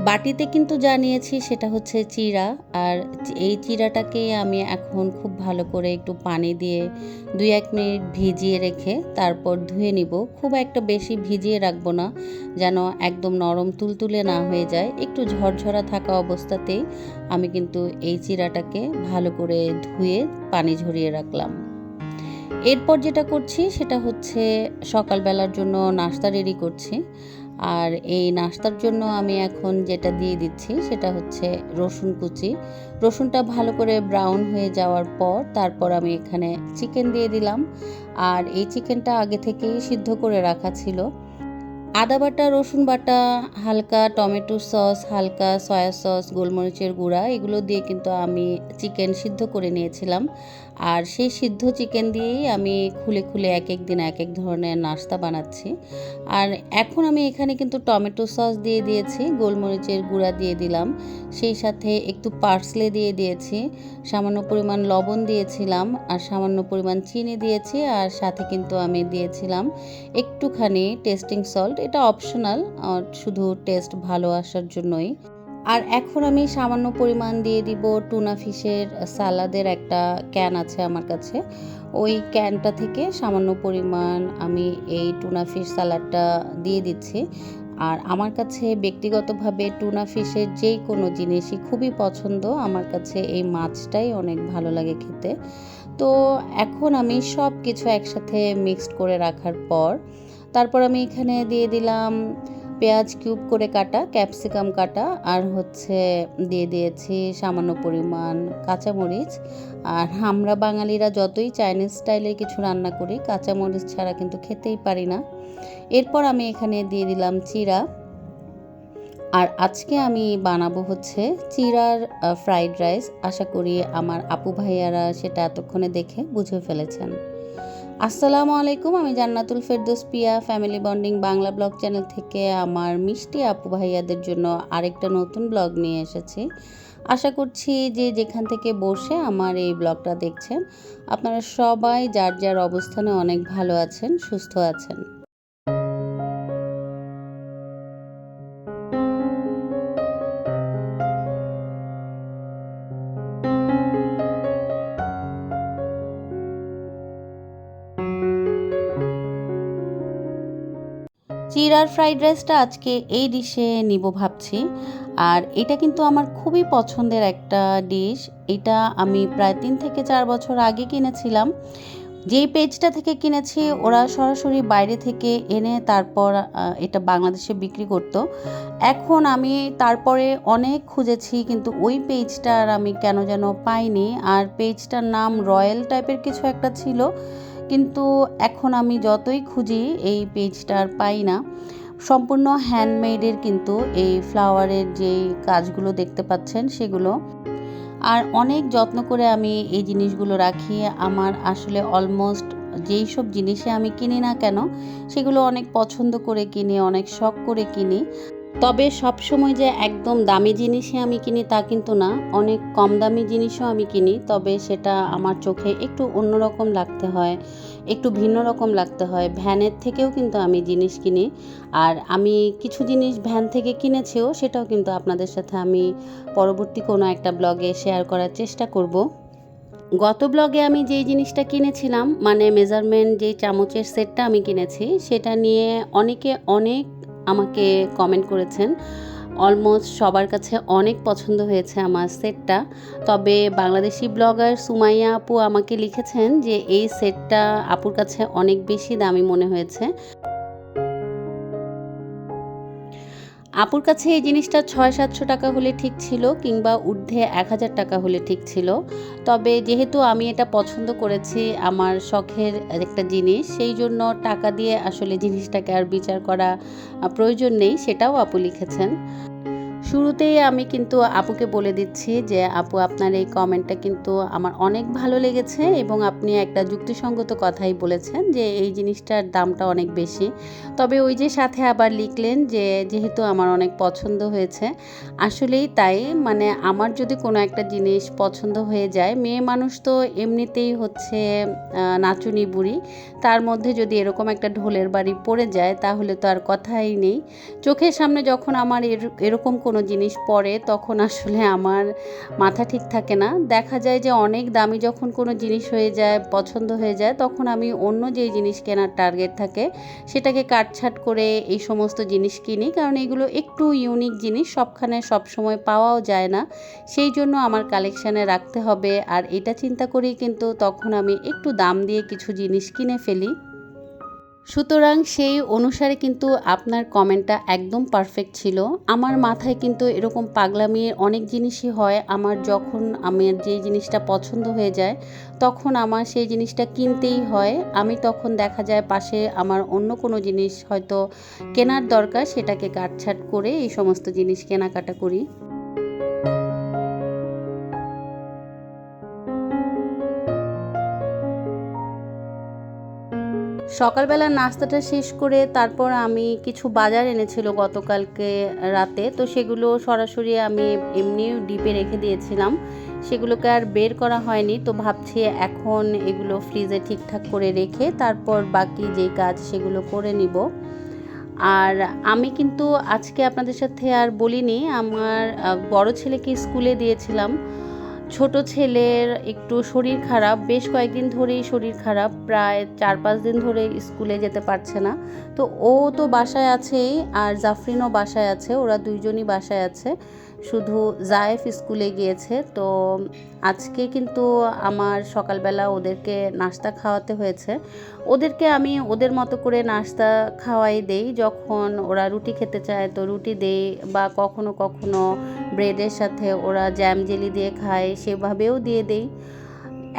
বাটিতে কিন্তু যা নিয়েছি সেটা হচ্ছে চিড়া। আর এই চিড়াটাকে আমি এখন খুব ভালো করে একটু পানি দিয়ে 2-1 মিনিট ভিজিয়ে রেখে তারপর ধুয়ে নিব। খুব একটা বেশি ভিজিয়ে রাখবো না, যেন একদম নরম তুলতুলে না হয়ে যায়। একটু ঝরঝরা থাকা অবস্থাতেই আমি কিন্তু এই চিড়াটাকে ভালো করে ধুয়ে পানি ঝরিয়ে রাখলাম। এরপর যেটা করছি সেটা হচ্ছে সকালবেলার জন্য নাস্তা রেডি করছি। আর এই নাস্তার জন্য আমি এখন যেটা দিয়ে দিচ্ছি সেটা হচ্ছে রসুন কুচি। রসুনটা ভালো করে ব্রাউন হয়ে যাওয়ার পর তারপর আমি এখানে চিকেন দিয়ে দিলাম। আর এই চিকেনটা আগে থেকেই সিদ্ধ করে রাখা ছিল। আদা বাটা, রসুন বাটা, হালকা টমেটো সস, হালকা সয়া সস, গোলমরিচের গুঁড়া এগুলো দিয়ে কিন্তু আমি চিকেন সিদ্ধ করে নিয়েছিলাম। আর সেই সিদ্ধ চিকেন দিয়েই আমি খুলে খুলে এক এক দিন এক এক ধরনের নাস্তা বানাচ্ছি। আর এখন আমি এখানে কিন্তু টমেটো সস দিয়ে দিয়েছি, গোলমরিচের গুঁড়া দিয়ে দিলাম, সেই সাথে একটু পার্সলে দিয়ে দিয়েছি, সামান্য পরিমাণ লবণ দিয়েছিলাম, আর সামান্য পরিমাণ চিনি দিয়েছি, আর সাথে কিন্তু আমি দিয়েছিলাম একটুখানি টেস্টিং সল্ট। এটা অপশনাল, শুধু টেস্ট ভালো আসার জন্যই। আর এখন আমি সামান্য পরিমাণ দিয়ে দিব টুনা ফিশের সালাদের একটা ক্যান আছে আমার কাছে। ওই ক্যানটা থেকে সামান্য পরিমাণ আমি এই টুনা ফিশ সালাডটা দিয়ে দিচ্ছি। আর আমার কাছে ব্যক্তিগতভাবে টুনা ফিশের যেই কোনো জিনিসই খুবই পছন্দ। আমার কাছে এই মাছটাই অনেক ভালো লাগে খেতে। তো এখন আমি সব কিছু একসাথে মিক্সড করে রাখার পর তারপর আমি এখানে দিয়ে দিলাম পেঁয়াজ কিউব করে কাটা, ক্যাপসিকাম কাটা, আর হচ্ছে দিয়ে দিয়েছি সামান্য পরিমাণ কাঁচামরিচ। আর আমরা বাঙালিরা যতই চাইনিজ স্টাইলের কিছু রান্না করি, কাঁচামরিচ ছাড়া কিন্তু খেতেই পারি না। এরপর আমি এখানে দিয়ে দিলাম চিড়া। আর আজকে আমি বানাবো হচ্ছে চিড়ার ফ্রাইড রাইস। আশা করি আমার আপু ভাইয়ারা সেটা এতক্ষণে দেখে বুঝে ফেলেছেন। আসসালামু আলাইকুম, আমি Jannatul Ferdous Piya family bonding Bangla blog channel থেকে আমার মিষ্টি আপু ভাইয়াদের জন্য আরেকটা নতুন ব্লগ নিয়ে এসেছি। আশা করছি যে যেখান থেকে বসে আমার এই ব্লগটা দেখছেন আপনারা সবাই যার যার অবস্থানে অনেক ভালো আছেন, সুস্থ আছেন। চিড়ার ফ্রাইড রাইসটা আজকে এই ডিশে নিব ভাবছি। আর এটা কিন্তু আমার খুবই পছন্দের একটা ডিশ। এটা আমি প্রায় 3 থেকে 4 বছর আগে কিনেছিলাম। যেই পেজটা থেকে কিনেছি ওরা সরাসরি বাইরে থেকে এনে তারপর এটা বাংলাদেশে বিক্রি করতো। এখন আমি তারপরে অনেক খুঁজেছি কিন্তু ওই পেজটা আর আমি কেন যেন পাইনি। আর পেজটার নাম রয়্যাল টাইপের কিছু একটা ছিল, কিন্তু এখন আমি যতই খুঁজি এই পেজটা আর পাই না। সম্পূর্ণ হ্যান্ডমেডের কিন্তু এই ফ্লাওয়ারের যেই কাজগুলো দেখতে পাচ্ছেন সেগুলো। আর অনেক যত্ন করে আমি এই জিনিসগুলো রাখি। আমার আসলে অলমোস্ট যেই সব জিনিসে আমি কিনি না কেন সেগুলো অনেক পছন্দ করে কিনি, অনেক শখ করে কিনি। তবে সব সময় যে একদম দামি জিনিসই আমি কিনি তা কিন্তু না, অনেক কম দামি জিনিসও আমি কিনি, তবে সেটা আমার চোখে একটু অন্যরকম লাগতে হয়, একটু ভিন্ন রকম লাগতে হয়। ভ্যানের থেকেও কিন্তু আমি জিনিস কিনি। আর আমি কিছু জিনিস ভ্যান থেকে কিনেছিও, সেটাও কিন্তু আপনাদের সাথে আমি পরবর্তী কোনো একটা ব্লগে শেয়ার করার চেষ্টা করব। গত ব্লগে আমি যেই জিনিসটা কিনেছিলাম, মানে মেজারমেন্ট যেই চামচের সেটটা আমি কিনেছি, সেটা নিয়ে অনেকে অনেক আমাকে কমেন্ট করেছেন। অলমোস্ট সবার কাছে অনেক পছন্দ হয়েছে আমার সেটটা। তবে বাংলাদেশি ব্লগার সুমাইয়া আপু আমাকে লিখেছেন যে এই সেটটা আপুর কাছে অনেক বেশি দামি মনে হয়েছে। আপুর কাছে এই জিনিসটা 600-700 টাকা হলে ঠিক ছিল, কিংবা ঊর্ধ্বে 1000 টাকা হলে ঠিক ছিল। তবে যেহেতু আমি এটা পছন্দ করেছি, আমার শখের একটা জিনিস, সেই জন্য টাকা দিয়ে আসলে জিনিসটাকে আর বিচার করা প্রয়োজন নেই, সেটাও আপু লিখেছেন। শুরুতেই আমি কিন্তু আপুকে বলে দিচ্ছি যে আপু, আপনার এই কমেন্টটা কিন্তু আমার অনেক ভালো লেগেছে এবং আপনি একটা যুক্তিসঙ্গত কথাই বলেছেন যে এই জিনিসটার দামটা অনেক বেশি। তবে ওই যে সাথে আবার লিখলেন যে যেহেতু আমার অনেক পছন্দ হয়েছে। আসলেই তাই, মানে আমার যদি কোনো একটা জিনিস পছন্দ হয়ে যায়, মেয়ে মানুষ তো এমনিতেই হচ্ছে নাচুনি বুড়ি, তার মধ্যে যদি এরকম একটা ঢোলের বাড়ি পড়ে যায় তাহলে তো আর কথাই নেই। চোখের সামনে যখন আমার এরকম কোনো কোনো জিনিস পড়ে তখন আসলে আমার মাথা ঠিক থাকে না। দেখা যায় যে অনেক দামি যখন কোনো জিনিস হয়ে যায়, পছন্দ হয়ে যায়, তখন আমি অন্য যেই জিনিস কেনার টার্গেট থাকে সেটাকে কাটছাঁট করে এই সমস্ত জিনিস কিনি, কারণ এগুলো একটু ইউনিক জিনিস, সবখানে সবসময় পাওয়াও যায় না, সেই জন্য আমার কালেকশানে রাখতে হবে। আর এটা চিন্তা করেই কিন্তু তখন আমি একটু দাম দিয়ে কিছু জিনিস কিনে ফেলি। সুতরাং সেই অনুসারে কিন্তু আপনার কমেন্টটা একদম পারফেক্ট ছিল। আমার মাথায় কিন্তু এরকম পাগলামির অনেক জিনিসই হয়। আমার যখন যেই জিনিসটা পছন্দ হয়ে যায় তখন আমার সেই জিনিসটা কিনতেই হয়। আমি তখন দেখা যায় পাশে আমার অন্য কোনো জিনিস হয়তো কেনার দরকার, সেটাকে কাটছাঁট করে এই সমস্ত জিনিস কেনাকাটা করি। সকালবেলার নাস্তাটা শেষ করে তারপর আমি কিছু বাজার এনেছিল গতকালকে রাতে, তো সেগুলো সরাসরি আমি এমনি ডিপে রেখে দিয়েছিলাম, সেগুলোকে আর বের করা হয়নি। তো ভাবছি এখন এগুলো ফ্রিজে ঠিকঠাক করে রেখে তারপর বাকি যে কাজ সেগুলো করে নিব। আর আমি কিন্তু আজকে আপনাদের সাথে আর বলিনি, আমার বড় ছেলেকে স্কুলে দিয়েছিলাম। ছোট ছেলের একটু শরীর খারাপ, বেশ কয়েকদিন ধরেই শরীর খারাপ, প্রায় 4-5 দিন ধরে স্কুলে যেতে পারছে না। তো ও তো বাসায় আছেই, আর জাফরিনও বাসায় আছে, ওরা দুইজনই বাসায় আছে, শুধু জায়েফ স্কুলে গিয়েছে। তো আজকে কিন্তু আমার সকালবেলা ওদেরকে নাস্তা খাওয়াতে হয়েছে। ওদেরকে আমি ওদের মতো করে নাস্তা খাওয়াই দেই, যখন ওরা রুটি খেতে চায় তো রুটি দেই, বা কখনো কখনো ব্রেডের সাথে ওরা জ্যাম জেলি দিয়ে খায়, সেভাবেও দিয়ে দেই।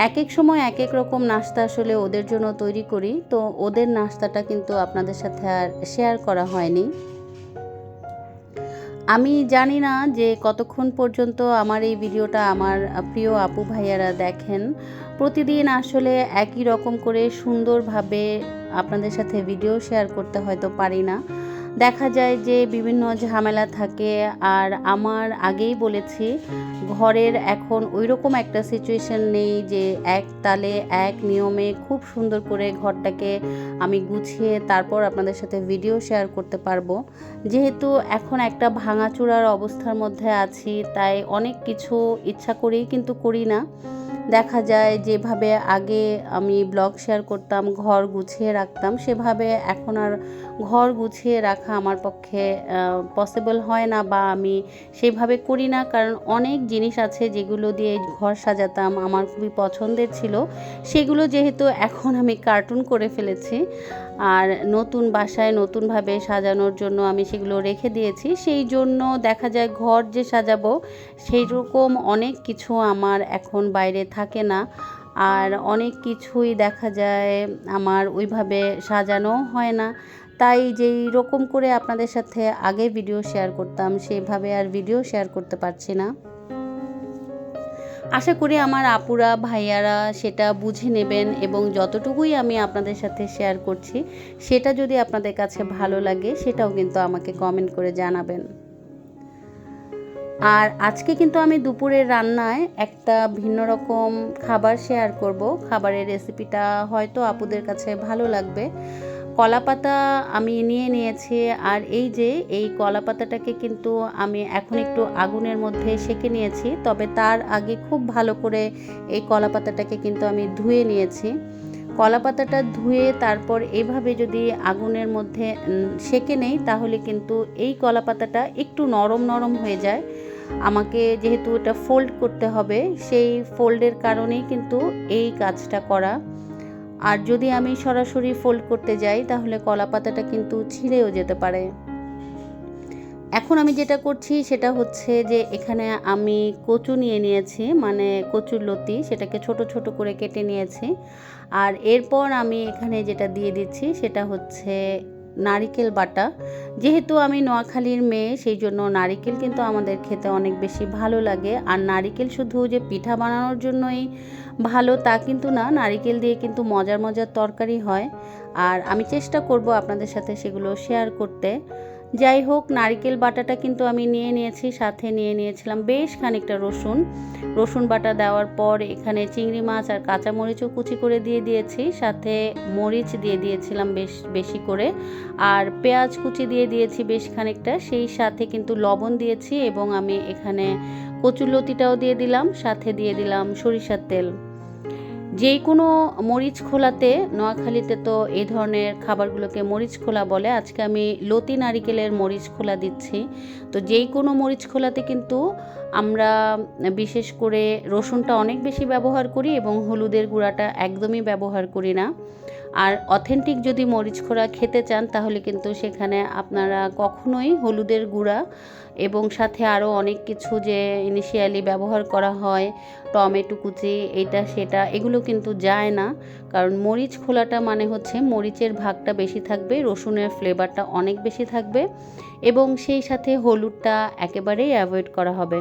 এক এক সময় এক এক রকম নাস্তা আসলে ওদের জন্য তৈরি করি। তো ওদের নাস্তাটা কিন্তু আপনাদের সাথে আর শেয়ার করা হয়নি। আমি জানি না যে কতক্ষণ পর্যন্ত আমার এই ভিডিওটা আমার প্রিয় আপু ভাইয়ারা দেখেন। প্রতিদিন আসলে একই রকম করে সুন্দরভাবে আপনাদের সাথে ভিডিও শেয়ার করতে হয়তো পারি না, দেখা যায় যে বিভিন্ন ঝামেলা থাকে। আর আমার আগেই বলেছি, ঘরের এখন ওইরকম একটা সিচুয়েশন নেই যে এক তালে এক নিয়মে খুব সুন্দর করে ঘরটাকে আমি গুছিয়ে তারপর আপনাদের সাথে ভিডিও শেয়ার করতে পারবো। যেহেতু এখন একটা ভাঙাচোরার অবস্থার মধ্যে আছি, তাই অনেক কিছু ইচ্ছা করেই কিন্তু করি না। দেখা যায় যেভাবে আগে আমি ব্লগ শেয়ার করতাম, ঘর গুছিয়ে রাখতাম, সেভাবে এখন আর ঘর গুছিয়ে রাখা আমার পক্ষে পসিবল হয় না, বা আমি সেভাবে করি না। কারণ অনেক জিনিস আছে যেগুলো দিয়ে ঘর সাজাতাম, আমার খুবই পছন্দের ছিল, সেগুলো যেহেতু এখন আমি কার্টুন করে ফেলেছি, আর নতুন বাসায় নতুনভাবে সাজানোর জন্য আমি সেগুলো রেখে দিয়েছি, সেই জন্য দেখা যায় ঘর যে সাজাবো সেই রকম অনেক কিছু আমার এখন বাইরে থাকে না। আর অনেক কিছুই দেখা যায় আমার ওইভাবে সাজানো হয় না, তাই যেই রকম করে আপনাদের সাথে আগে ভিডিও শেয়ার করতাম সেভাবে আর ভিডিও শেয়ার করতে পারছি না। আশা করি আমার আপুরা ভাইয়ারা সেটা বুঝে নেবেন, এবং যতটুকুই আমি আপনাদের সাথে শেয়ার করছি সেটা যদি আপনাদের কাছে ভালো লাগে সেটাও কিন্তু আমাকে কমেন্ট করে জানাবেন। আর আজকে কিন্তু আমি দুপুরের রান্নায় একটা ভিন্ন রকম খাবার শেয়ার করব। খাবারের রেসিপিটা হয়তো আপুদের কাছে ভালো লাগবে। কলাপাতা আমি নিয়ে নিয়েছি, আর এই যে এই কলাপাতাটাকে কিন্তু আমি এখন একটু আগুনের মধ্যে সেঁকে নিয়েছি, তবে তার আগে খুব ভালো করে এই কলাপাতাটাকে কিন্তু আমি ধুয়ে নিয়েছি। কলাপাতাটা ধুয়ে তারপর এইভাবে যদি আগুনের মধ্যে সেঁকে নেই তাহলে কিন্তু এই কলাপাতাটা একটু নরম নরম হয়ে যায়। আমাকে যেহেতু এটা ফোল্ড করতে হবে, সেই ফোল্ডের কারণেই কিন্তু এই কাজটা করা। আর যদি আমি সরাসরি ফোল্ড করতে যাই তাহলে কলাপাতাটা কিন্তু ছিঁড়েও যেতে পারে। এখন আমি যেটা করছি সেটা হচ্ছে যে এখানে আমি কচু নিয়ে নিয়েছি, মানে কচুর লতি, সেটাকে ছোট ছোট করে কেটে নিয়েছি। আর এরপর আমি এখানে যেটা দিয়ে দিচ্ছি সেটা হচ্ছে নারিকেল বাটা। যেহেতু আমি নোয়াখালীর মেয়ে, সেই জন্য নারিকেল কিন্তু আমাদের খেতে অনেক বেশি ভালো লাগে। আর নারিকেল শুধু যে পিঠা বানানোর জন্যই ভালো তা কিন্তু না, নারিকেল দিয়ে কিন্তু মজার মজার তরকারি হয়, আর আমি চেষ্টা করব আপনাদের সাথে সেগুলো শেয়ার করতে। যাই হোক, নারকেল বাটাটা কিন্তু আমি নিয়ে নিয়েছি, সাথে নিয়ে নিয়েছিলাম বেশ খানিকটা রসুন বাটা দেওয়ার পর এখানে চিংড়ি মাছ আর কাঁচামরিচও কুচি করে দিয়ে দিয়েছি, সাথে মরিচ দিয়ে দিয়েছিলাম বেশ বেশি করে, আর পেঁয়াজ কুচি দিয়ে দিয়েছি বেশ খানিকটা, সেই সাথে কিন্তু লবণ দিয়েছি এবং আমি এখানে কচুরলতিটাও দিয়ে দিলাম, সাথে দিয়ে দিলাম সরিষার তেল। যেই কোনো মরিচ খোলাতে, নোয়াখালীতে তো এই ধরনের খাবারগুলোকে মরিচ খোলা বলে, আজকে আমি লতি নারিকেলের মরিচ খোলা দিচ্ছি। তো যেই কোনো মরিচ খোলাতে কিন্তু আমরা বিশেষ করে রসুনটা অনেক বেশি ব্যবহার করি এবং হলুদের গুঁড়াটা একদমই ব্যবহার করি না। আর অথেন্টিক যদি মরিচ খোলা খেতে চান তাহলে কিন্তু সেখানে আপনারা কখনোই হলুদের গুঁড়া এবং সাথে আরও অনেক কিছু যে ইনিশিয়ালি ব্যবহার করা হয়, টমেটো কুচি এটা সেটা, এগুলো কিন্তু যায় না। কারণ মরিচ খোলাটা মানে হচ্ছে মরিচের ভাগটা বেশি থাকবে, রসুনের ফ্লেভারটা অনেক বেশি থাকবে এবং সেই সাথে হলুদটা একেবারেই অ্যাভয়েড করা হবে।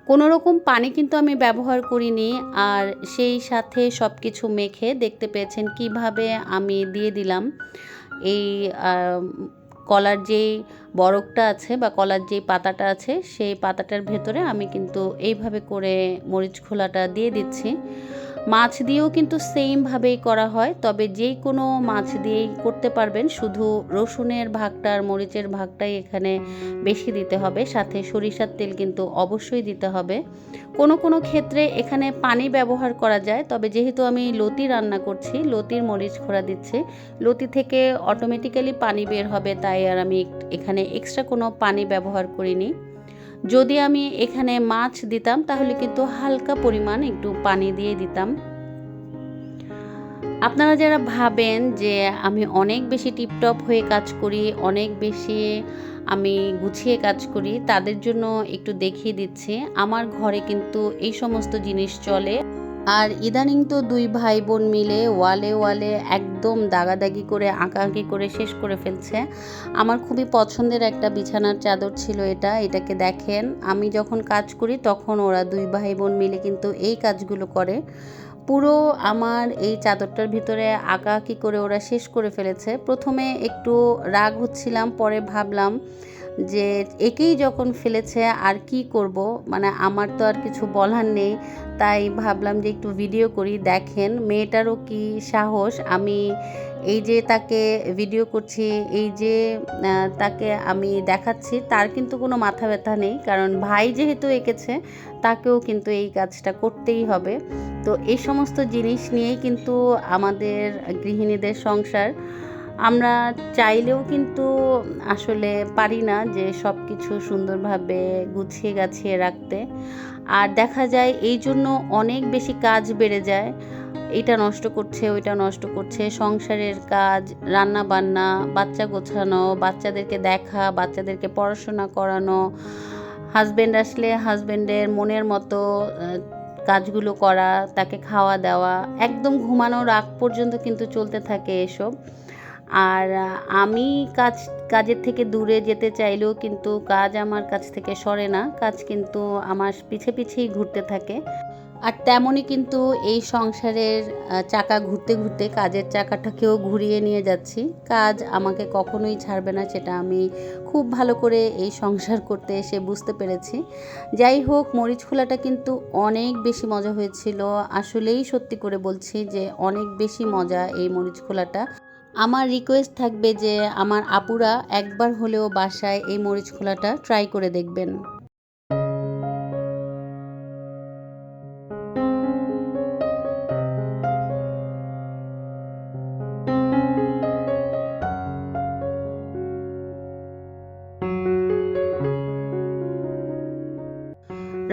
কোনো রকম পানি কিন্তু আমি ব্যবহার করিনি। আর সেই সাথে সব কিছু মেখে দেখতে পেয়েছেন কিভাবে আমি দিয়ে দিলাম এই কলার যেই বরকটা আছে বা কলার যেই পাতাটা আছে সেই পাতাটার ভেতরে আমি কিন্তু এইভাবে করে মরিচ খোলাটা দিয়ে দিচ্ছি। মাছ দিয়েও কিন্তু সেমভাবেই করা হয়, তবে যেই কোনো মাছ দিয়েই করতে পারবেন, শুধু রসুনের ভাগটা আর মরিচের ভাগটাই এখানে বেশি দিতে হবে, সাথে সরিষার তেল কিন্তু অবশ্যই দিতে হবে। কোনো কোনো ক্ষেত্রে এখানে পানি ব্যবহার করা যায়, তবে যেহেতু আমি লতি রান্না করছি, লতির মরিচ খোলা দিচ্ছি, লতি থেকে অটোমেটিক্যালি পানি বের হবে, তাই আর আমি এখানে এক্সট্রা কোনো পানি ব্যবহার করিনি। যদি আমি এখানে মাছ দিতাম তাহলে কিন্তু হালকা পরিমাণ একটু পানি দিয়ে দিতাম। আপনারা যারা ভাবেন যে আমি অনেক বেশি টিপটপ হয়ে কাজ করি, অনেক বেশি আমি গুছিয়ে কাজ করি, তাদের জন্য একটু দেখিয়ে দিচ্ছি। আমার ঘরে কিন্তু এই সমস্ত জিনিস চলে। আর ইদানিং তো দুই ভাই বোন মিলে ওয়ালে ওয়ালে একদম দাগাদাগি করে আঁকাআঁকি করে শেষ করে ফেলছে। আমার খুবই পছন্দের একটা বিছানার চাদর ছিল এটাকে দেখেন, আমি যখন কাজ করি তখন ওরা দুই ভাই বোন মিলে কিন্তু এই কাজগুলো করে। পুরো আমার এই চাদরটার ভিতরে আঁকাআঁকি করে ওরা শেষ করে ফেলেছে। প্রথমে একটু রাগ হচ্ছিলাম, পরে ভাবলাম যে একেই যখন ফেলেছে আর কি করব, মানে আমার তো আর কিছু বলার নেই। তাই ভাবলাম যে একটু ভিডিও করি। দেখেন মেয়েটারও কি সাহস, আমি এই যে তাকে ভিডিও করছি, এই যে তাকে আমি দেখাচ্ছি, তার কিন্তু কোনো মাথা ব্যথা নেই, কারণ ভাই যেহেতু এঁকেছে তাকেও কিন্তু এই কাজটা করতেই হবে। তো এই সমস্ত জিনিস নিয়েই কিন্তু আমাদের গৃহিণীদের সংসার। আমরা চাইলেও কিন্তু আসলে পারি না যে সব কিছু সুন্দরভাবে গুছিয়ে গাছিয়ে রাখতে। আর দেখা যায় এই জন্য অনেক বেশি কাজ বেড়ে যায়, এটা নষ্ট করছে ওইটা নষ্ট করছে, সংসারের কাজ, রান্না বান্না, বাচ্চা গোছানো, বাচ্চাদেরকে দেখা, বাচ্চাদেরকে পড়াশোনা করানো, হাজব্যান্ড আসলে হাজব্যান্ডের মনের মতো কাজগুলো করা, তাকে খাওয়া দেওয়া, একদম ঘুমানোর আগ পর্যন্ত কিন্তু চলতে থাকে এসব। আর আমি কাজের থেকে দূরে যেতে চাইলেও কিন্তু কাজ আমার কাছ থেকে সরে না, কাজ কিন্তু আমার পিছে পিছেই ঘুরতে থাকে। আর তেমনই কিন্তু এই সংসারের চাকা ঘুরতে ঘুরতে কাজের চাকাটাকেও ঘুরিয়ে নিয়ে যাচ্ছি। কাজ আমাকে কখনোই ছাড়বে না, সেটা আমি খুব ভালো করে এই সংসার করতে এসে বুঝতে পেরেছি। যাই হোক, মরিচ খোলাটা কিন্তু অনেক বেশি মজা হয়েছিল, আসলেই সত্যি করে বলছি যে অনেক বেশি মজা এই মরিচ খোলাটা। আমার রিকোয়েস্ট থাকবে যে আমার আপুরা একবার হলেও বাসায় এই মরিচ খোলাটা ট্রাই করে দেখবেন।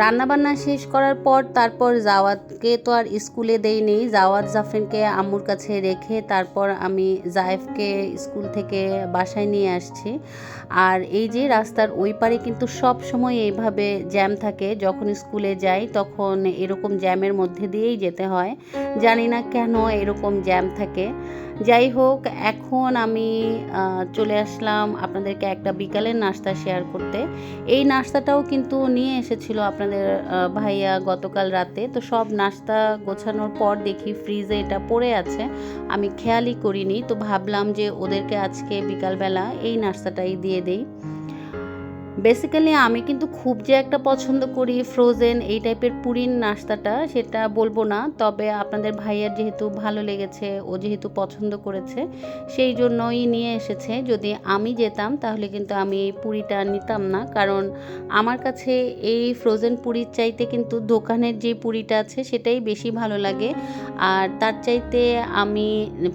রান্নাবান্না শেষ করার পর তারপর জাওয়াতকে তো আর স্কুলে দেইনি, জাওয়াত জাফরিনকে আম্মুর কাছে রেখে তারপর আমি জায়েফকে স্কুল থেকে বাসায় নিয়ে আসছি। আর এই যে রাস্তার ওই পারে কিন্তু সব সময় এইভাবে জ্যাম থাকে, যখন স্কুলে যাই তখন এরকম জ্যামের মধ্যে দিয়েই যেতে হয়, জানি না কেন এরকম জ্যাম থাকে। যাই হোক, এখন আমি চলে আসলাম আপনাদেরকে একটা বিকালের নাস্তা শেয়ার করতে। এই নাস্তাটাও কিন্তু নিয়ে এসেছিল আপনাদের ভাইয়া গতকাল রাতে। তো সব নাস্তা গোছানোর পর দেখি ফ্রিজে এটা পড়ে আছে, আমি খেয়ালই করিনি। তো ভাবলাম যে ওদেরকে আজকে বিকালবেলা এই নাস্তাটাই দিয়ে দেই। বেসিক্যালি আমি কিন্তু খুব যে একটা পছন্দ করি ফ্রোজেন এই টাইপের পুরির নাস্তাটা, সেটা বলবো না। তবে আপনাদের ভাইয়ার যেহেতু ভালো লেগেছে, ও যেহেতু পছন্দ করেছে, সেই জন্যই নিয়ে এসেছে। যদি আমি যেতাম তাহলে কিন্তু আমি এই পুরিটা নিতাম না, কারণ আমার কাছে এই ফ্রোজেন পুরির চাইতে কিন্তু দোকানের যে পুরিটা আছে সেটাই বেশি ভালো লাগে। আর তার চাইতে আমি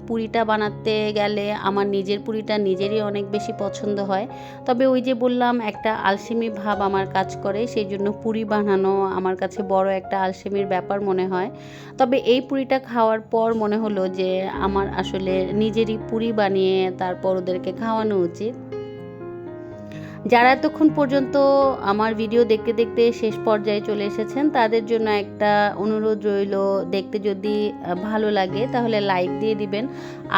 পুরিটা বানাতে গেলে আমার নিজের পুরিটা নিজেরই অনেক বেশি পছন্দ হয়। তবে ওই যে বললাম, একটা আলসেমি ভাব আমার কাজ করে, সেই জন্য পুরি বানানো আমার কাছে বড় একটা আলসেমির ব্যাপার মনে হয়। তবে এই পুরিটা খাওয়ার পর মনে হলো যে আমার আসলে নিজেরই পুরি বানিয়ে তারপর ওদেরকে খাওয়ানো উচিত। যারা এতক্ষণ পর্যন্ত আমার ভিডিও দেখতে দেখতে শেষ পর্যায়ে চলে এসেছেন, তাদের জন্য একটা অনুরোধ রইল, দেখতে যদি ভালো লাগে তাহলে লাইক দিয়ে দিবেন।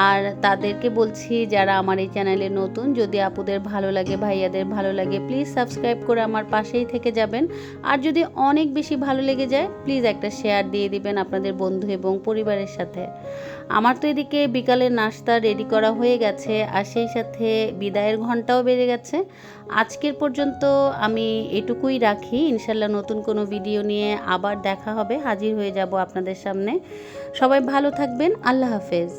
আর তাদেরকে বলছি, যারা আমার এই চ্যানেলে নতুন, যদি আপুদের ভালো লাগে, ভাইয়াদের ভালো লাগে, প্লিজ সাবস্ক্রাইব করে আমার পাশেই থেকে যাবেন। আর যদি অনেক বেশি ভালো লেগে যায়, প্লিজ একটা শেয়ার দিয়ে দিবেন আপনাদের বন্ধু এবং পরিবারের সাথে। আমার তো এদিকে বিকালের নাস্তা রেডি করা হয়ে গেছে, আর সেই সাথে বিদায়ের ঘন্টাও বেজে গেছে। আজকের পর্যন্ত আমি এটুকুই রাখি। ইনশাল্লাহ নতুন কোনো ভিডিও নিয়ে আবার দেখা হবে, হাজির হয়ে যাব আপনাদের সামনে। সবাই ভালো থাকবেন। আল্লাহ হাফেজ।